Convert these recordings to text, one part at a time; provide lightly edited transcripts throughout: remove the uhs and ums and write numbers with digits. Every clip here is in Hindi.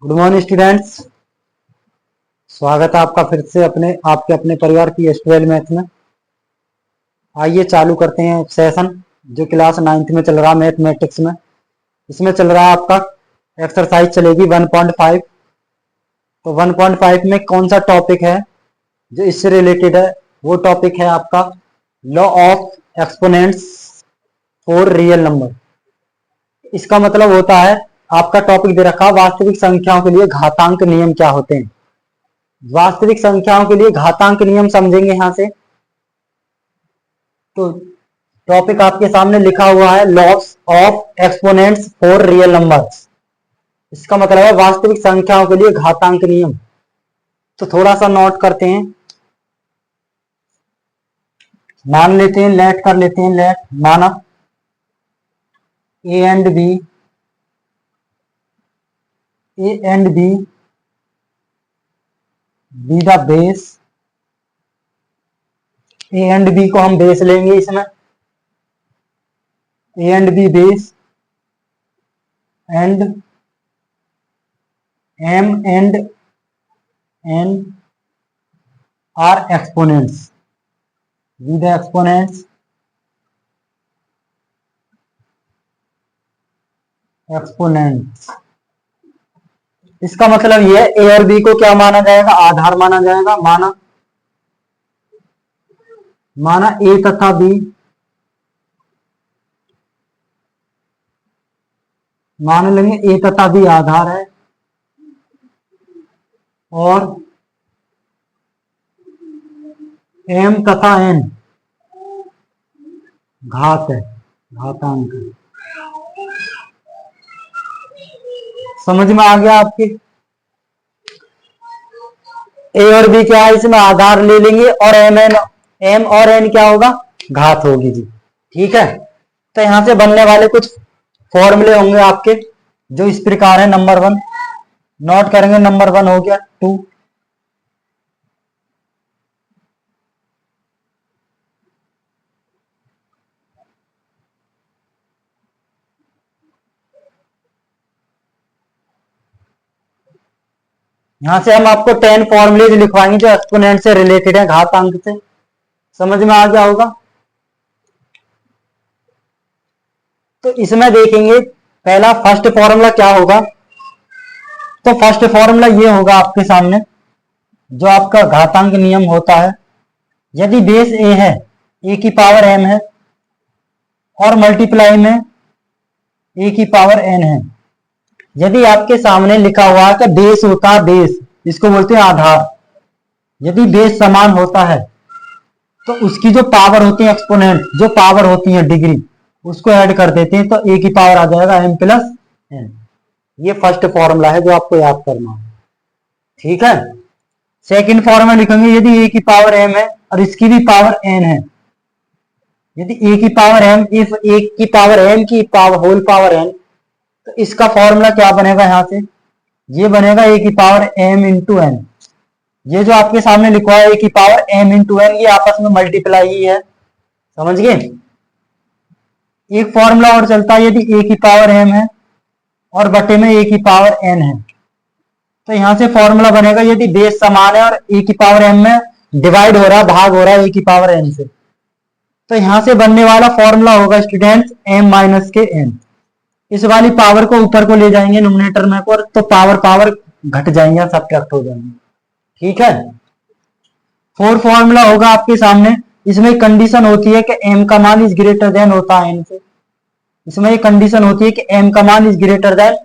Good morning students. स्वागत है आपका फिर से आपके अपने परिवार की S12 मैथ में। आइए चालू करते हैं सेशन जो क्लास 9th में चल रहा है मैथमेटिक्स में। इसमें चल रहा है आपका एक्सरसाइज चलेगी 1.5। तो 1.5 में कौन सा टॉपिक है जो इससे रिलेटेड है? वो टॉपिक है आपका law of exponents for real number. इसका मतलब होता है, आपका टॉपिक दे रखा वास्तविक संख्याओं के लिए घातांक नियम क्या होते हैं। वास्तविक संख्याओं के लिए घातांक नियम समझेंगे यहां से। तो टॉपिक आपके सामने लिखा हुआ है loss of exponents for real numbers. इसका मतलब है वास्तविक संख्याओं के लिए घातांक नियम। तो थोड़ा सा नोट करते हैं, मान लेते हैं, लेट कर लेते हैं। लेट माना a and b be the base. A and b को हम बेस लेंगे इसमें, a and b base and m and n are exponents with exponents इसका मतलब ये है ए और बी को क्या माना जाएगा? आधार माना जाएगा। माना ए तथा बी, मान लेंगे ए तथा बी आधार है और एम तथा एन घात है, घातांक। समझ में आ गया आपके? ए और बी क्या है, इसमें आधार ले लेंगे और एम और एन क्या होगा? घात होगी जी। ठीक है। तो यहां से बनने वाले कुछ फॉर्मूले होंगे आपके जो इस प्रकार है। नंबर 1 नोट करेंगे। नंबर 1 हो गया 2, यहां से हम आपको 10 फॉर्मूले लिखवाएंगे जो एक्सपोनेंट से रिलेटेड है, घातांक से। समझ में आ गया होगा? तो इसमें देखेंगे पहला फर्स्ट फॉर्मूला क्या होगा। तो फर्स्ट फॉर्मूला ये होगा आपके सामने, जो आपका घातांक नियम होता है। यदि बेस ए है, ए की पावर एम है और मल्टीप्लाई में ए की पावर एन है। यदि आपके सामने लिखा हुआ है कि बेस होता है, बेस इसको बोलते हैं आधार। यदि बेस समान होता है तो उसकी जो पावर होती है, एक्सपोनेंट जो पावर होती है डिग्री, उसको ऐड कर देते हैं तो ए की पावर आ जाएगा एम प्लस एन। ये फर्स्ट फॉर्मूला है जो आपको याद करना है। ठीक है। सेकंड फॉर्मूला लिखेंगे, यदि ए की पावर एम है और इसकी भी पावर एन है। यदि ए की पावर एम, इफ ए की पावर एम की पावर होल पावर एन, तो इसका फॉर्मूला क्या बनेगा? यहां से ये बनेगा ए की पावर एम इंटू एन। ये जो आपके सामने लिखा है ए की पावर एम इंटू एन, ये आपस में मल्टीप्लाई ही है। समझ गए? एक फॉर्मूला और चलता है, यदि ए की पावर एम है और बटे में ए की पावर एन है, तो यहां से फॉर्मूला बनेगा, यदि बेस समान है और ए की पावर एम में डिवाइड हो रहा है, भाग हो रहा है ए की पावर एन से, तो यहां से बनने वाला फॉर्मूला होगा स्टूडेंट्स एम माइनस के एन। इस वाली पावर को ऊपर को ले जाएंगे न्यूमरेटर में पर, तो पावर घट जाएंगे, सब्ट्रैक्ट हो जाएंगे। ठीक है। फोर फॉर्मूला होगा आपके सामने। इसमें कंडीशन होती है कि एम का मान इज ग्रेटर देन होता है एन से। इसमें एक कंडीशन होती है कि एम का मान इज ग्रेटर देन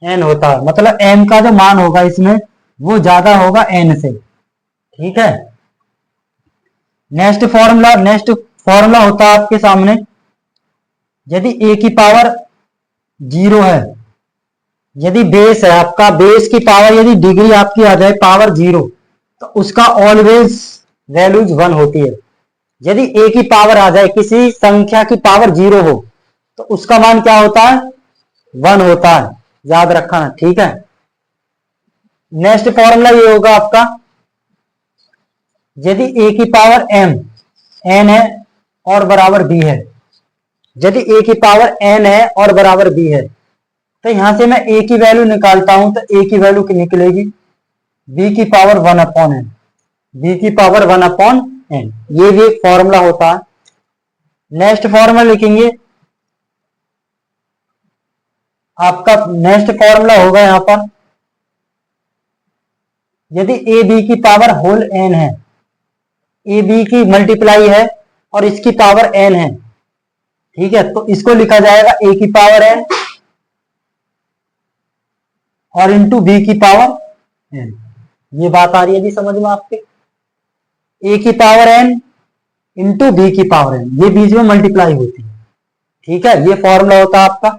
एन होता है, मतलब एम का जो मान होगा इसमें वो ज्यादा होगा एन से। ठीक है। नेक्स्ट फॉर्मूला होता है आपके सामने, यदि ए की पावर 0 है, यदि बेस है आपका, बेस की पावर यदि डिग्री आपकी आ जाए पावर 0, तो उसका ऑलवेज वैल्यूज 1 होती है। यदि ए की पावर आ जाए, किसी संख्या की पावर 0 हो, तो उसका मान क्या होता है? 1 होता है। याद रखना। ठीक है। नेक्स्ट फॉर्मूला ये होगा आपका, यदि ए की पावर एम एन है और बराबर बी है, यदि ए की पावर एन है और बराबर बी है, तो यहां से मैं ए की वैल्यू निकालता हूं तो ए की वैल्यू निकलेगी बी की पावर 1/n, बी की पावर 1/n। ये भी एक फॉर्मूला होता है। नेक्स्ट फॉर्मूला लिखेंगे, आपका नेक्स्ट फॉर्मूला होगा यहां पर, यदि ए बी की पावर होल एन है, ए बी की मल्टीप्लाई है और इसकी पावर एन है, ठीक है, तो इसको लिखा जाएगा ए की पावर एन और इंटू बी की पावर एन। ये बात आ रही है जी समझ में आपके, ए की पावर एन इंटू बी की पावर एन, ये बीच में मल्टीप्लाई होती है, ठीक है, ये फॉर्मूला होता है आपका।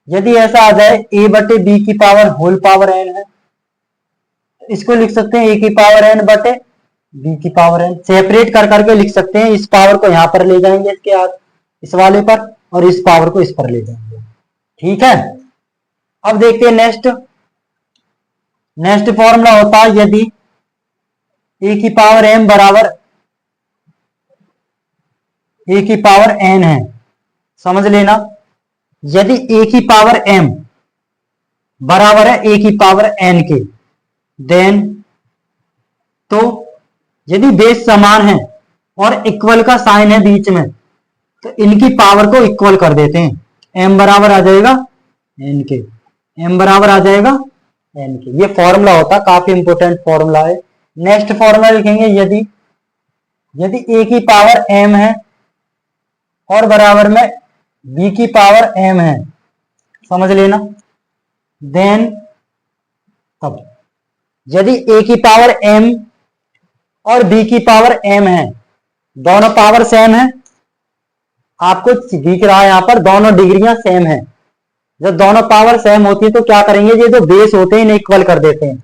यदि ऐसा आ जाए ए बटे बी की पावर होल पावर एन है, तो इसको लिख सकते हैं ए की पावर एन बटे बी की पावर एन, सेपरेट कर करके लिख सकते हैं। इस पावर को यहां पर ले जाएंगे इसके आगे, इस वाले पर, और इस पावर को इस पर ले जाएंगे, ठीक है। अब देखते हैं नेक्स्ट, नेक्स्ट फॉर्मूला होता है, यदि ए की पावर एम बराबर ए की पावर एन है, समझ लेना, यदि ए की पावर एम बराबर है ए की पावर एन के, देन तो यदि बेस समान है और इक्वल का साइन है बीच में, तो इनकी पावर को इक्वल कर देते हैं, एम बराबर आ जाएगा एन के, एम बराबर आ जाएगा एन के। ये फॉर्मूला होता है, काफी इंपोर्टेंट फॉर्मूला है। नेक्स्ट फॉर्मूला लिखेंगे, यदि यदि ए की पावर एम है और बराबर में बी की पावर एम है, समझ लेना, देन तब यदि ए की पावर एम और बी की पावर एम है, दोनों पावर सेम है, आपको दिख रहा है यहां पर दोनों डिग्रियां सेम है। जब दोनों पावर सेम होती है तो क्या करेंगे, ये जो बेस होते हैं इन्हें इक्वल कर देते हैं,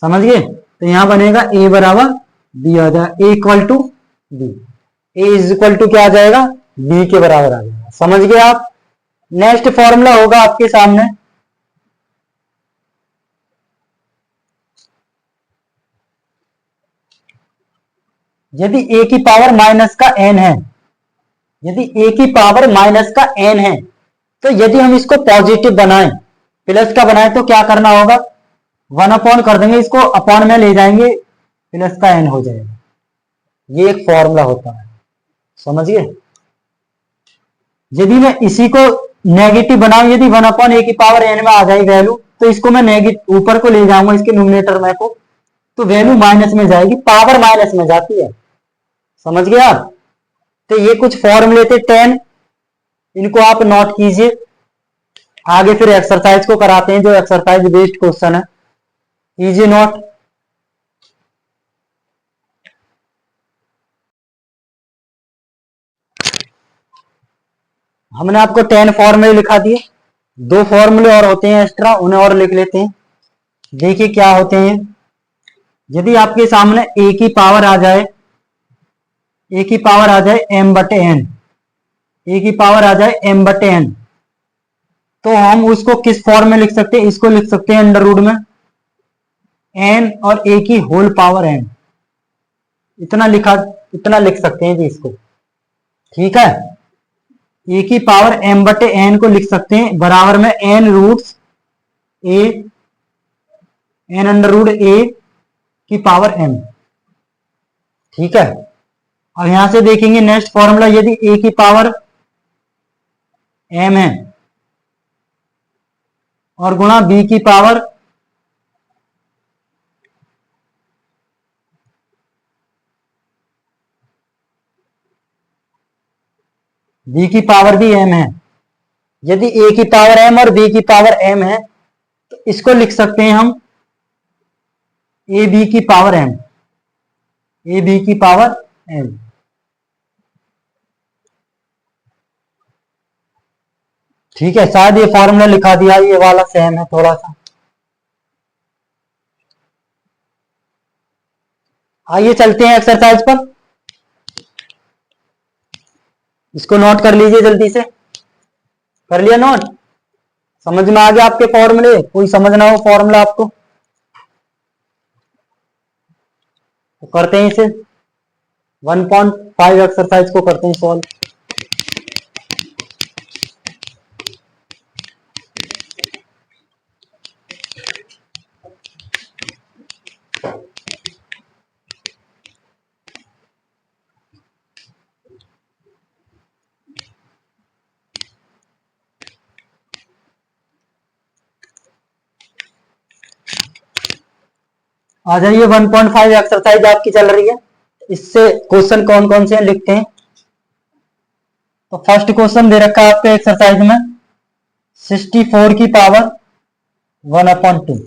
समझ गए। तो यहां बनेगा ए बराबर बी आ जाएगा, A equal to B, A is equal to क्या आ जाएगा, बी के बराबर आ जाएगा, समझ गए आप। नेक्स्ट फॉर्मूला होगा आपके सामने, यदि ए की पावर माइनस का एन है, यदि ए की पावर माइनस का एन है, तो यदि हम इसको पॉजिटिव बनाएं, प्लस का बनाएं, तो क्या करना होगा, 1 कर देंगे, इसको अपॉन में ले जाएंगे, प्लस का एन हो जाएगा। ये एक फॉर्मूला होता है, समझिए। यदि मैं इसी को नेगेटिव बनाऊं, यदि 1/a की पावर एन में आ जाएगी वैल्यू, तो इसको मैं नेगेटिव ऊपर को ले जाऊंगा, इसके न्यूमरेटर में को, तो वैल्यू माइनस में जाएगी, पावर माइनस में जाती है, समझ गए आप। तो ये कुछ फॉर्मूले थे 10, इनको आप नोट कीजिए, आगे फिर एक्सरसाइज को कराते हैं, जो एक्सरसाइज बेस्ड क्वेश्चन है, कीजिए नोट। हमने आपको 10 फॉर्मूले लिखा दिए, 2 फॉर्मूले और होते हैं एक्स्ट्रा, उन्हें और लिख लेते हैं। देखिए क्या होते हैं, यदि आपके सामने ए की पावर आ जाए, ए की पावर आ जाए एम बटे एन, ए की पावर आ जाए एम बटे एन, तो हम उसको किस फॉर्म में लिख सकते हैं, इसको लिख सकते हैं अंडर रूट में एन और ए की होल पावर एन, इतना लिख सकते हैं जी इसको, ठीक है। ए की पावर एम बटे एन को लिख सकते हैं बराबर में एन रूट्स ए, एन अंडर रूट ए की पावर एम, ठीक है। अब यहां से देखेंगे नेक्स्ट फॉर्मूला, यदि ए की पावर एम है और गुणा बी की पावर भी एम है, यदि ए की पावर एम और बी की पावर एम है, तो इसको लिख सकते हैं हम ए बी की पावर एम, ए बी की पावर एम, ठीक है। शायद ये फॉर्मूला लिखा दिया, ये वाला सेम है थोड़ा सा। आइए चलते हैं एक्सरसाइज पर, इसको नोट कर लीजिए जल्दी से, कर लिया नोट, समझ में आ गया आपके फॉर्मूले, कोई समझना हो फॉर्मूला आपको तो करते हैं इसे, 1.5 एक्सरसाइज को करते हैं सॉल्व। आ जाइए 1.5 एक्सरसाइज आपकी चल रही है। इससे क्वेश्चन कौन कौन से लिखते हैं। तो फर्स्ट क्वेश्चन दे रखा है आपके एक्सरसाइज में 64 की पावर 1/2।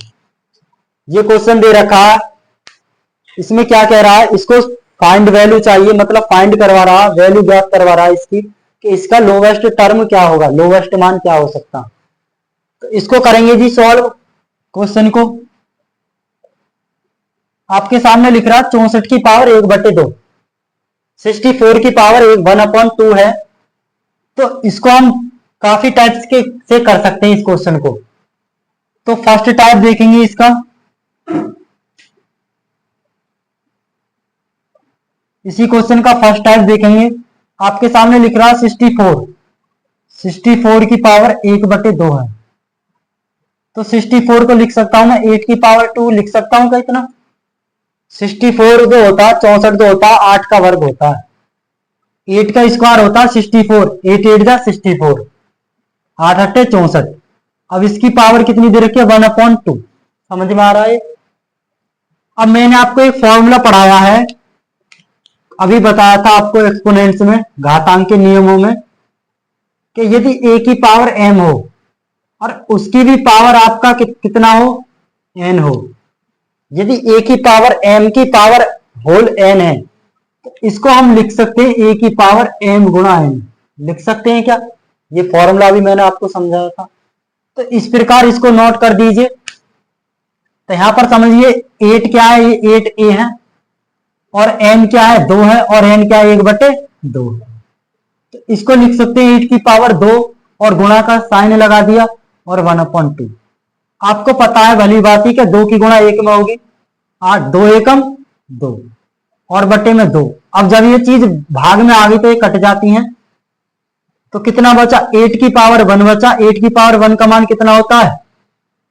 ये क्वेश्चन दे रखा है। इसमें क्या कह रहा है, इसको फाइंड वैल्यू चाहिए, मतलब फाइंड करवा रहा, वैल्यू ज्ञात करवा रहा है इसकी कि इसका लोवेस्ट टर्म क्या होगा, लोवेस्ट मान क्या हो सकता। तो इसको करेंगे जी सॉल्व क्वेश्चन को। आपके सामने लिख रहा है 64 की पावर 1/2, 64 की पावर 1/2 है। तो इसको हम काफी टाइप्स के से कर सकते हैं इस क्वेश्चन को। तो फर्स्ट टाइप देखेंगे इसका, इसी क्वेश्चन का फर्स्ट टाइप देखेंगे। आपके सामने लिख रहा है 64 की पावर 1/2 है। तो 64 को लिख सकता हूं मैं 8 की पावर 2 लिख सकता हूं क्या इतना। 64 जो होता है 64 जो होता है 8 का वर्ग होता है, 8 का स्क्वायर होता है 64, 8 8 जा 64, 8 8 64। अब इसकी पावर कितनी दे रखी है 1/2, समझ में आ रहा है। अब मैंने आपको एक फॉर्मूला पढ़ाया है, अभी बताया था आपको एक्सपोनेंट्स में, घातांक के नियमों में, कि यदि a की पावर m हो और उसकी भी पावर आपका कितना हो n हो, यदि a की पावर m की पावर होल n है तो इसको हम लिख सकते हैं a की पावर m गुणा n, लिख सकते हैं क्या। ये फॉर्मूला भी मैंने आपको समझाया था। तो इस प्रकार इसको नोट कर दीजिए। तो यहां पर समझिए 8 क्या है, ये 8a है, और n क्या है 2 है, और n क्या है 1/2 है। तो इसको लिख सकते हैं 8 की पावर 2 और गुणा का साइन लगा दिया और 1/2। आपको पता है भली बात ही कि 2 की गुणा 1 में होगी, 8 2 एकम 2 और बटे में 2। अब जब ये चीज भाग में आ गई तो ये कट जाती हैं, तो कितना बचा 8 की पावर 1 बचा। 8 की पावर 1 का मान कितना होता है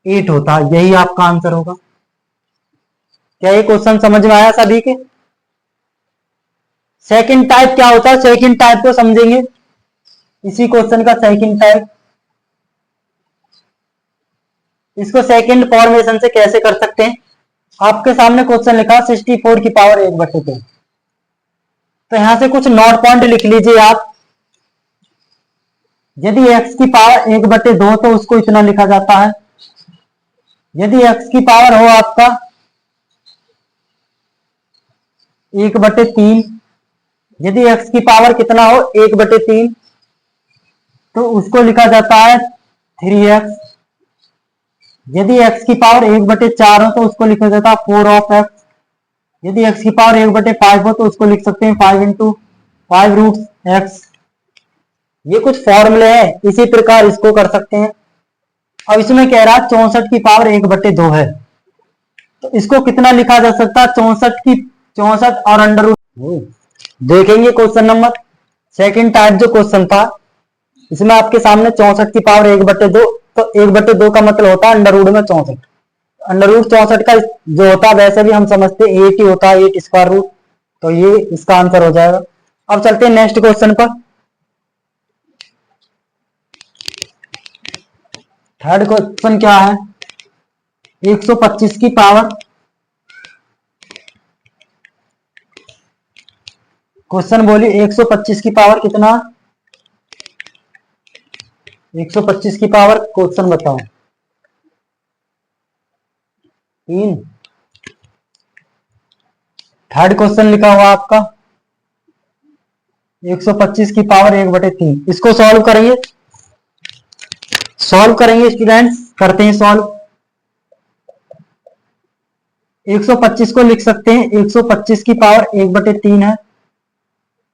8 होता है। यही आपका आंसर होगा। क्या ये क्वेश्चन समझ में आया सभी के। सेकंड टाइप क्या होता है, सेकंड टाइप को समझेंगे, इसी क्वेश्चन का सेकंड टाइप। इसको सेकंड फॉर्मेशन से कैसे कर सकते हैं। आपके सामने क्वेश्चन लिखा 64 की पावर 1/2, तो यहां से कुछ नोट पॉइंट लिख लीजिए आप। यदि x की पावर 1/2 तो उसको इतना लिखा जाता है। यदि x की पावर हो आपका 1/3, यदि x की पावर कितना हो 1/3 तो उसको लिखा जाता है 3x। यदि x की पावर 1/4 हो तो उसको लिखा जाता है 4 x। यदि x की पावर 1/5 हो तो उसको लिख सकते हैं 5 × 5√x। ये कुछ फॉर्मूले हैं, इसी प्रकार इसको कर सकते हैं। अब इसमें कह रहा है 64 की पावर 1/2 है, तो इसको कितना लिखा जा सकता है 64 और अंडर रूट। देखेंगे क्वेश्चन नंबर सेकंड टाइप जो क्वेश्चन था, इसमें आपके सामने 64 की पावर 1/2, तो 1/2 का मतलब होता है अंडर रूट में 64। अंडर रूट 64 का जो होता है वैसे भी हम समझते हैं 8 ही होता है, 8 स्क्वायर रूट। तो ये इसका आंसर हो जाएगा। अब चलते हैं नेक्स्ट क्वेश्चन पर। थर्ड क्वेश्चन क्या है, 125 की पावर, क्वेश्चन बोली 125 की पावर कितना, 125 की पावर क्वेश्चन बताओ 3। थर्ड क्वेश्चन लिखा हुआ आपका 125 की पावर 1/3। इसको सॉल्व करेंगे, सॉल्व करेंगे स्टूडेंट्स, करते हैं सॉल्व। 125 को लिख सकते हैं 125 की पावर 1/3 है।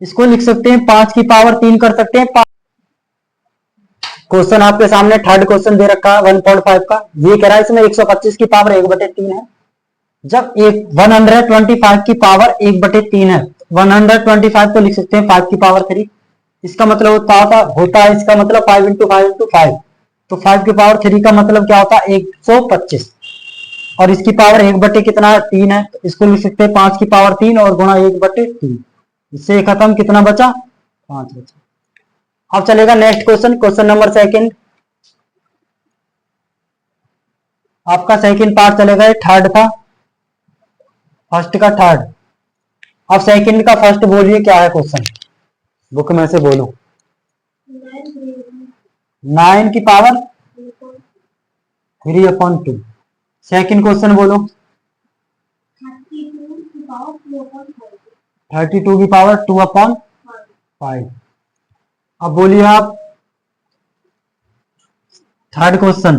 इसको लिख सकते हैं 5 की पावर 3 कर सकते हैं। क्वेश्चन आपके सामने थर्ड क्वेश्चन दे रखा है 1.5 का। ये कह रहा है इसमें 125 की पावर 1/3 है। जब 125 की पावर 1/3 है, 125 को लिख सकते हैं 5 की पावर 3। इसका मतलब होता है इसका मतलब 5 × 5 × 5। तो 5 की पावर 3 का मतलब क्या होता है 125, और इसकी पावर 1/3 कितना है 3 है, तो इसको लिख सकते हैं 5 की पावर 3 और गुणा 1/3। इससे खत्म, कितना बचा 5 बचा। अब चलेगा next question, question number second. आपका सेकंड पार्ट चलेगा, ये थर्ड था। फर्स्ट का थर्ड। अब सेकंड का फर्स्ट बोलिए क्या है क्वेश्चन, बुक में से बोलो। 9 की पावर 3/2। सेकंड क्वेश्चन बोलो। 32 की पावर 2/5। अब बोलिए आप थर्ड क्वेश्चन।